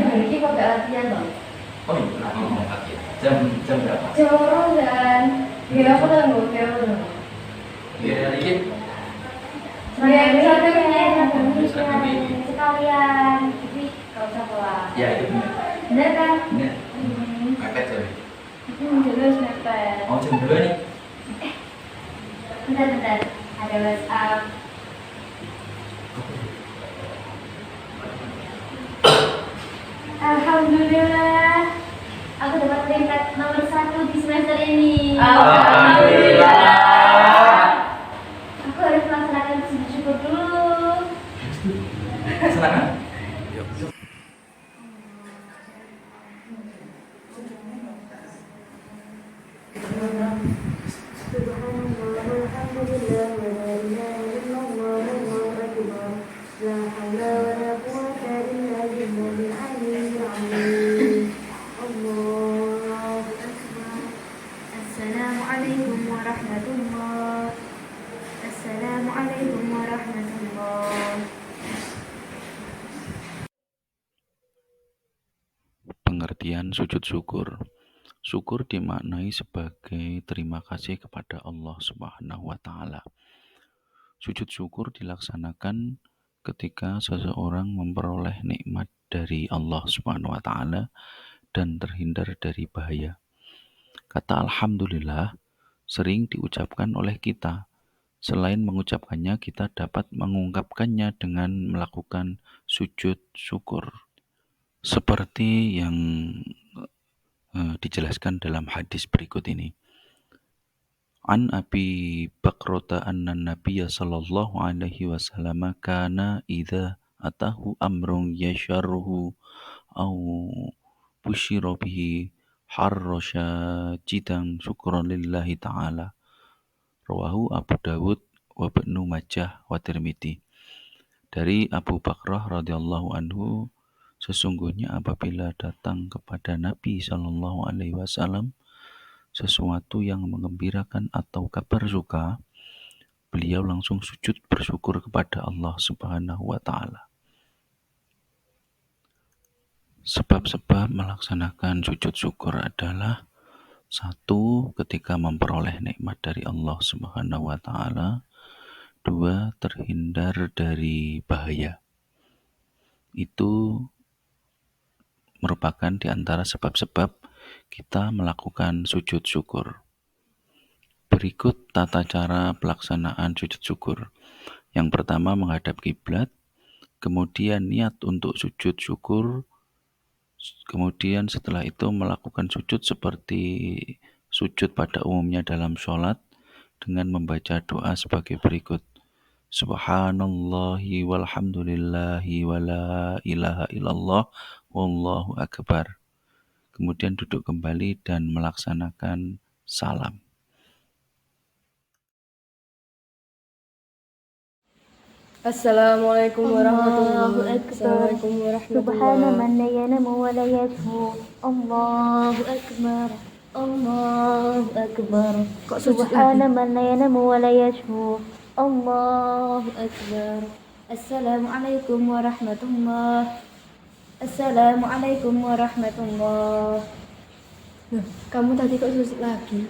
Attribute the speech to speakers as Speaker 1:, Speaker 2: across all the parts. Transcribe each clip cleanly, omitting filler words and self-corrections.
Speaker 1: Berarti kok gak latihan loh?
Speaker 2: Oh iya, latihan. Jam berapa?
Speaker 1: Jam orang kan. Ya aku udah nggak kira udah.
Speaker 2: Ya, ini
Speaker 1: sekalian. Tapi kalau usah pulang.
Speaker 2: ya itu benar.
Speaker 1: Bener kan?
Speaker 2: Benar. Mepet coy.
Speaker 1: Jelas mepet.
Speaker 2: Oh jam 2 nih.
Speaker 1: Bentar. Ada WhatsApp. Alhamdulillah. Aku dapat peringkat nomor 1 di semester ini.
Speaker 2: Alhamdulillah.
Speaker 1: Aku harus melaksanakan sujud syukur dulu.
Speaker 2: Silakan.
Speaker 1: Assalamualaikum warahmatullahi. Assalamualaikum warahmatullahi.
Speaker 3: Pengertian sujud syukur. Syukur dimaknai sebagai terima kasih kepada Allah Subhanahu wa taala. Sujud syukur dilaksanakan ketika seseorang memperoleh nikmat dari Allah Subhanahu wa taala dan terhindar dari bahaya. Kata alhamdulillah sering diucapkan oleh kita. Selain mengucapkannya, kita dapat mengungkapkannya dengan melakukan sujud syukur. Seperti yang dijelaskan dalam hadis berikut ini. An Abi Bakrata anna Nabiyya sallallahu alaihi wasallam kana idza atahu amrun yasharruhu aw busyira bihi harrasha jidan syukran lillahi ta'ala. Rawahu Abu Dawud wa Ibnu Majah wa Tirmidzi. Dari Abu Bakrah radhiyallahu anhu, sesungguhnya apabila datang kepada Nabi sallallahu alaihi wasallam sesuatu yang mengembirakan atau kabar suka, beliau langsung sujud bersyukur kepada Allah Subhanahu wa taala. Sebab-sebab melaksanakan sujud syukur adalah: 1. Ketika memperoleh nikmat dari Allah Subhanahu wa taala. 2. Terhindar dari bahaya. Itu merupakan di antara sebab-sebab kita melakukan sujud syukur. Berikut tata cara pelaksanaan sujud syukur. Yang pertama, menghadap kiblat, kemudian niat untuk sujud syukur, kemudian setelah itu melakukan sujud seperti sujud pada umumnya dalam sholat dengan membaca doa sebagai berikut. Subhanallahi walhamdulillahi wa la ilaha illallah wallahu akbar. Kemudian duduk kembali dan melaksanakan salam.
Speaker 4: Assalamualaikum
Speaker 1: Allahu
Speaker 4: warahmatullahi
Speaker 1: Akbar.
Speaker 4: Assalamualaikum warahmatullahi.
Speaker 1: Subhana man la yanamu wa la yasfu. Allahu Akbar. Allahu Akbar.
Speaker 4: Kok sujud
Speaker 1: Subhana
Speaker 4: lagi?
Speaker 1: man la yanamu wa la yasfu. Allahu Akbar. Assalamualaikum warahmatullahi. Assalamualaikum warahmatullahi.
Speaker 4: Loh, kamu tadi kok sujud lagi?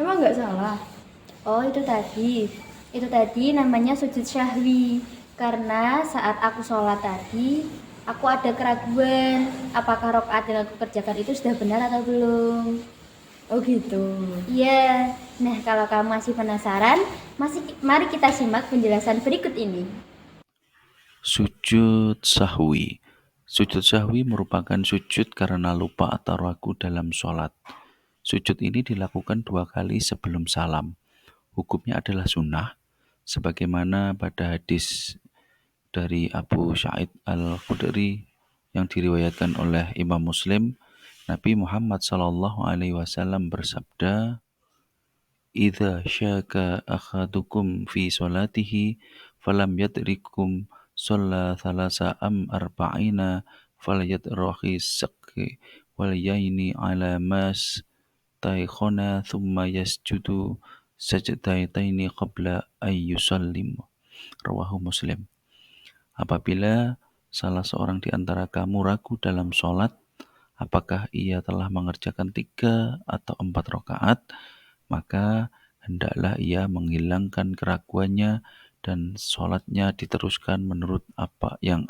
Speaker 4: Emang nggak salah?
Speaker 1: Oh, itu tadi. Itu tadi namanya sujud syahwi. Karena saat aku sholat tadi, aku ada keraguan apakah rakaat yang aku kerjakan itu sudah benar atau belum.
Speaker 4: Oh gitu.
Speaker 1: Iya. Nah, kalau kamu masih penasaran, mari kita simak penjelasan berikut ini.
Speaker 3: Sujud sahwi. Sujud sahwi merupakan sujud karena lupa atau ragu dalam sholat. Sujud ini dilakukan 2 kali sebelum salam. Hukumnya adalah sunnah, sebagaimana pada hadis dari Abu Sa'id Al-Khudri yang diriwayatkan oleh Imam Muslim. Nabi Muhammad SAW bersabda, "Idza syaka akhadukum fi salatihi falam yadrikum shalla thalasa am arba'ina falyadrahi sakki wal yaini ala mas taikhona thumma yasjudu sajdataini qabla ay yusallim." Rawahu Muslim. Apabila salah seorang di antara kamu ragu dalam sholat, apakah ia telah mengerjakan 3 atau 4 rakaat, maka hendaklah ia menghilangkan keraguannya dan sholatnya diteruskan menurut apa yang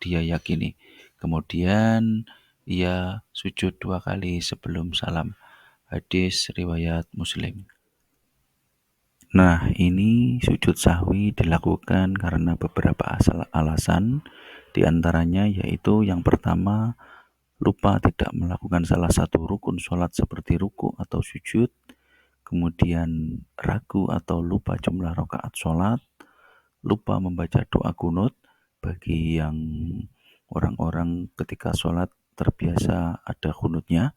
Speaker 3: dia yakini. Kemudian ia sujud 2 kali sebelum salam. Hadis riwayat Muslim. Nah, ini sujud sahwi dilakukan karena beberapa alasan, di antaranya yaitu yang pertama, lupa tidak melakukan salah satu rukun sholat seperti ruku atau sujud, kemudian ragu atau lupa jumlah rakaat sholat, lupa membaca doa kunut bagi yang orang-orang ketika sholat terbiasa ada kunutnya,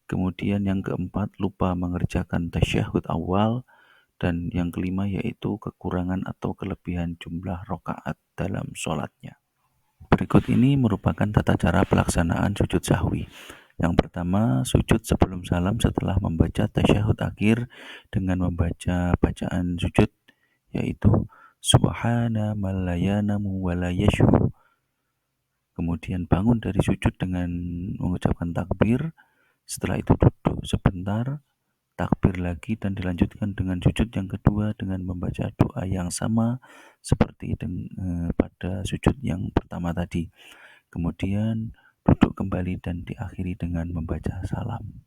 Speaker 3: kemudian yang keempat, lupa mengerjakan tasyahud awal, dan yang kelima yaitu kekurangan atau kelebihan jumlah rakaat dalam sholatnya. Berikut ini merupakan tata cara pelaksanaan sujud sahwi. Yang pertama, sujud sebelum salam setelah membaca tasyahud akhir dengan membaca bacaan sujud, yaitu Subhana man la yanamu wa la yashu. Kemudian bangun dari sujud dengan mengucapkan takbir. Setelah itu duduk sebentar, takbir lagi, dan dilanjutkan dengan sujud yang kedua dengan membaca doa yang sama seperti pada sujud yang pertama tadi. Kemudian duduk kembali dan diakhiri dengan membaca salam.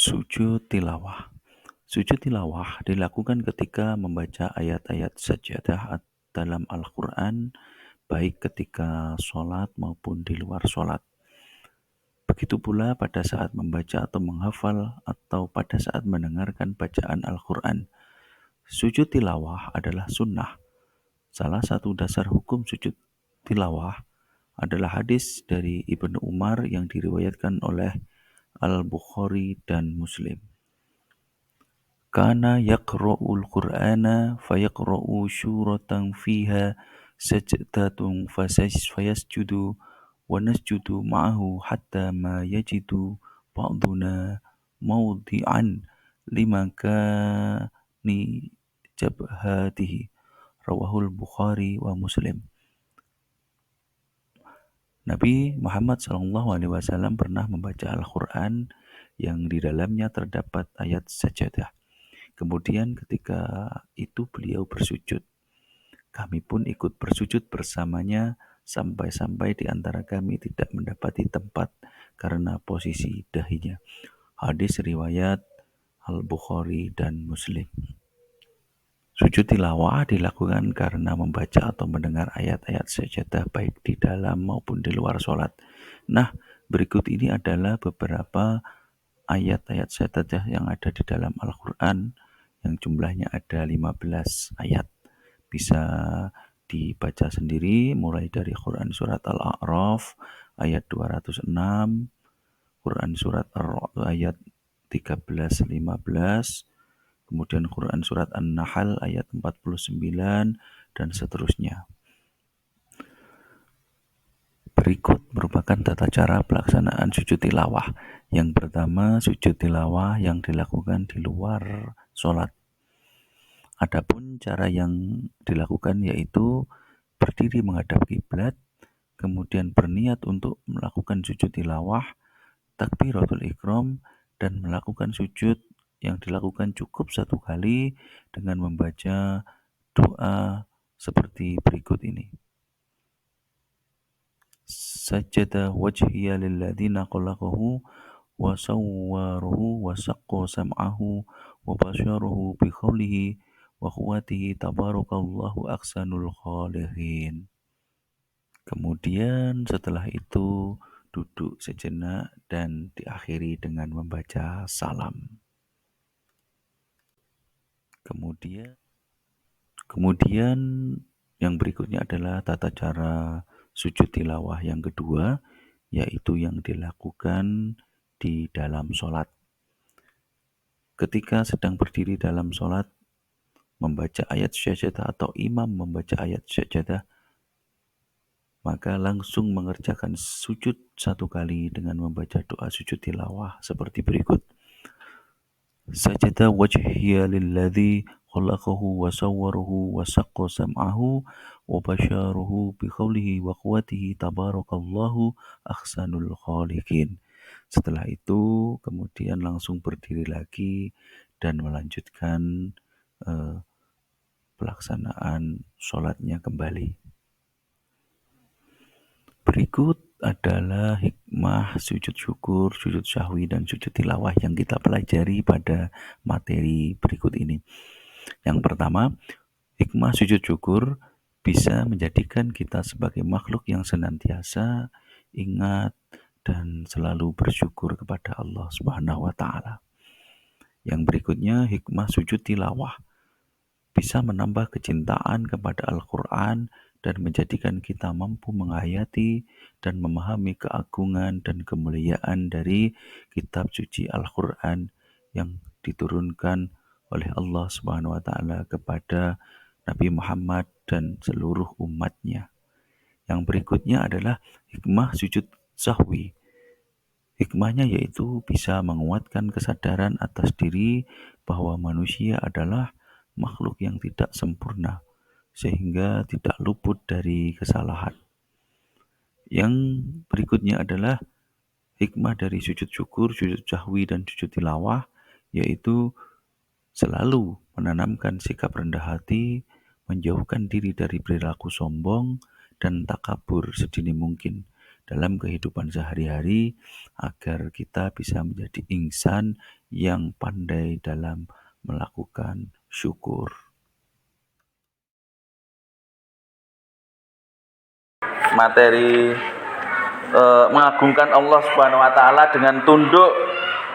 Speaker 3: Sujud tilawah. Sujud tilawah dilakukan ketika membaca ayat-ayat sajadah dalam Al-Quran, baik ketika sholat maupun di luar sholat. Begitu pula pada saat membaca atau menghafal atau pada saat mendengarkan bacaan Al-Quran. Sujud tilawah adalah sunnah. Salah satu dasar hukum sujud tilawah adalah hadis dari Ibnu Umar yang diriwayatkan oleh Al-Bukhari dan Muslim. Kana yaqra'ul Qur'ana fayaqra'u syuratan fiha sajdatun fayasjudu wa nasjudu ma'ahu hatta ma yajidu ba'duna mawdi'an limakani jabhatihi. Rawahul Bukhari wa Muslim. Nabi Muhammad SAW pernah membaca Al-Quran yang di dalamnya terdapat ayat sajadah. Kemudian ketika itu beliau bersujud. Kami pun ikut bersujud bersamanya sampai-sampai di antara kami tidak mendapati tempat karena posisi dahinya. Hadis riwayat Al-Bukhari dan Muslim. Sujud tilawah dilakukan karena membaca atau mendengar ayat-ayat sajadah baik di dalam maupun di luar sholat. Nah, berikut ini adalah beberapa ayat-ayat sajadah yang ada di dalam Al-Quran yang jumlahnya ada 15 ayat. Bisa dibaca sendiri mulai dari Quran surat Al-A'raf ayat 206, Quran surat Ar-Ra'd ayat 13-15, kemudian Quran surat An-Nahl ayat 49, dan seterusnya. Berikut merupakan tata cara pelaksanaan sujud tilawah. Yang pertama, sujud tilawah yang dilakukan di luar sholat. Adapun cara yang dilakukan yaitu berdiri menghadap kiblat, kemudian berniat untuk melakukan sujud tilawah, takbiratul ihram, dan melakukan sujud yang dilakukan cukup 1 kali dengan membaca doa seperti berikut ini. Sajjada wajhiya lilladzi khalaqahu wa sawwaruhu wa saqqa sam'ahu wa basyaruhu bi qawlihi wa quwwatihi tabarakallahu ahsanul khaliqin. Kemudian setelah itu duduk sejenak dan diakhiri dengan membaca salam. Kemudian yang berikutnya adalah tata cara sujud tilawah yang kedua, yaitu yang dilakukan di dalam sholat. Ketika sedang berdiri dalam sholat, membaca ayat syajadah atau imam membaca ayat syajadah, maka langsung mengerjakan sujud 1 kali dengan membaca doa sujud tilawah seperti berikut. Sajada wajhiya lilladzi khalaqahu wa sawwaruhu wa saqqa sam'ahu wa basyaruhu bi qawlihi wa quwwatihi tabarakallahu ahsanul khaliqin. Setelah itu kemudian langsung berdiri lagi dan melanjutkan pelaksanaan sholatnya kembali. Berikut adalah hikmah sujud syukur, sujud syahwi, dan sujud tilawah yang kita pelajari pada materi berikut ini. Yang pertama, hikmah sujud syukur bisa menjadikan kita sebagai makhluk yang senantiasa ingat dan selalu bersyukur kepada Allah Subhanahu wa Ta'ala. Yang berikutnya, hikmah sujud tilawah bisa menambah kecintaan kepada Al-Quran dan menjadikan kita mampu menghayati dan memahami keagungan dan kemuliaan dari kitab suci Al-Quran yang diturunkan oleh Allah Subhanahu wa Ta'ala kepada Nabi Muhammad dan seluruh umatnya. Yang berikutnya adalah hikmah sujud sahwi. Hikmahnya yaitu bisa menguatkan kesadaran atas diri bahwa manusia adalah makhluk yang tidak sempurna, sehingga tidak luput dari kesalahan. Yang berikutnya adalah hikmah dari sujud syukur, sujud sahwi, dan sujud tilawah, yaitu selalu menanamkan sikap rendah hati, menjauhkan diri dari perilaku sombong, dan takabur sedini mungkin dalam kehidupan sehari-hari agar kita bisa menjadi insan yang pandai dalam melakukan syukur. Materi mengagungkan Allah Subhanahu wa Ta'ala dengan tunduk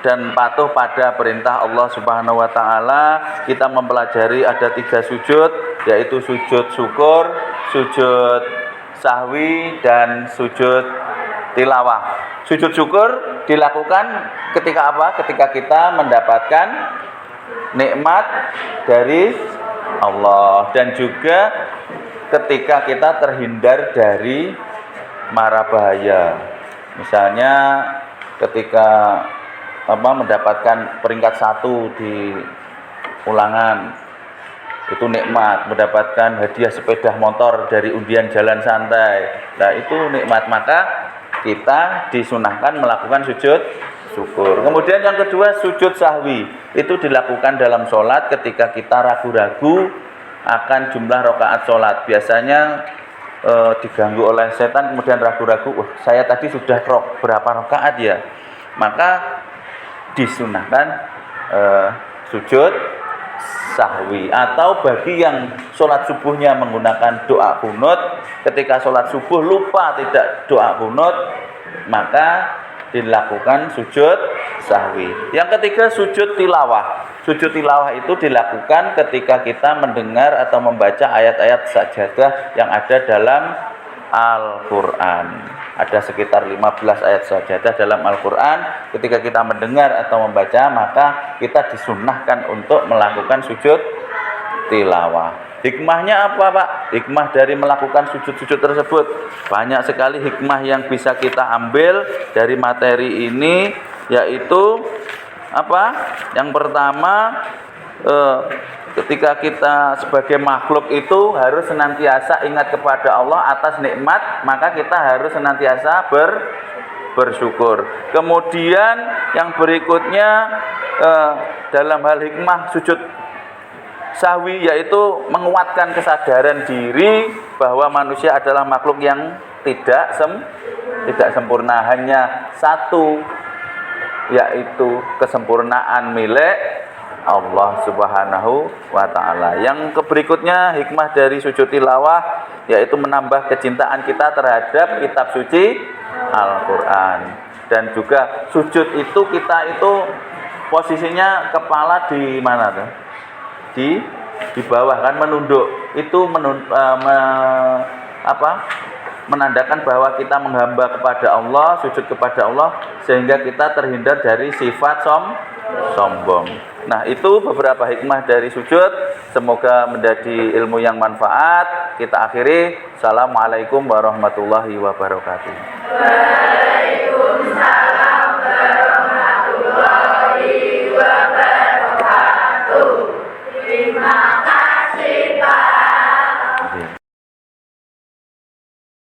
Speaker 3: dan patuh pada perintah Allah Subhanahu wa Ta'ala. Kita mempelajari ada 3 sujud, yaitu sujud syukur, sujud sahwi, dan sujud tilawah. Sujud syukur dilakukan ketika apa? Ketika kita mendapatkan nikmat dari Allah, dan juga ketika kita terhindar dari mara bahaya. Misalnya ketika mendapatkan peringkat 1 di ulangan, itu nikmat. Mendapatkan hadiah sepeda motor dari undian jalan santai, nah itu nikmat. Maka kita disunahkan melakukan sujud syukur. Kemudian yang kedua, sujud sahwi. Itu dilakukan dalam sholat ketika kita ragu-ragu akan jumlah rakaat sholat. Biasanya diganggu oleh setan, kemudian ragu-ragu, saya tadi sudah berapa rakaat ya? Maka disunahkan sujud sahwi. Atau bagi yang sholat subuhnya menggunakan doa kunut, ketika sholat subuh lupa tidak doa kunut, maka dilakukan sujud sahwi. Yang ketiga, sujud tilawah. Sujud tilawah itu dilakukan ketika kita mendengar atau membaca ayat-ayat sajadah yang ada dalam Al-Quran. Ada sekitar 15 ayat sajadah dalam Al-Quran. Ketika kita mendengar atau membaca, maka kita disunnahkan untuk melakukan sujud tilawah. Hikmahnya apa, Pak? Hikmah dari melakukan sujud-sujud tersebut banyak sekali hikmah yang bisa kita ambil dari materi ini, yaitu apa? Yang pertama, ketika kita sebagai makhluk itu harus senantiasa ingat kepada Allah atas nikmat, maka kita harus senantiasa bersyukur. Kemudian yang berikutnya dalam hal hikmah sujud sahwi yaitu menguatkan kesadaran diri bahwa manusia adalah makhluk yang tidak sempurna, hanya satu, yaitu kesempurnaan milik Allah Subhanahu wa taala. Yang berikutnya hikmah dari sujud tilawah yaitu menambah kecintaan kita terhadap kitab suci Al-Qur'an. Dan juga sujud itu kita itu posisinya kepala di mana tuh? Di bawah kan, menunduk. Itu menandakan bahwa kita menghamba kepada Allah, sujud kepada Allah, sehingga kita terhindar dari sifat sombong. Nah, itu beberapa hikmah dari sujud. Semoga menjadi ilmu yang manfaat. Kita akhiri. Assalamualaikum warahmatullahi wabarakatuh.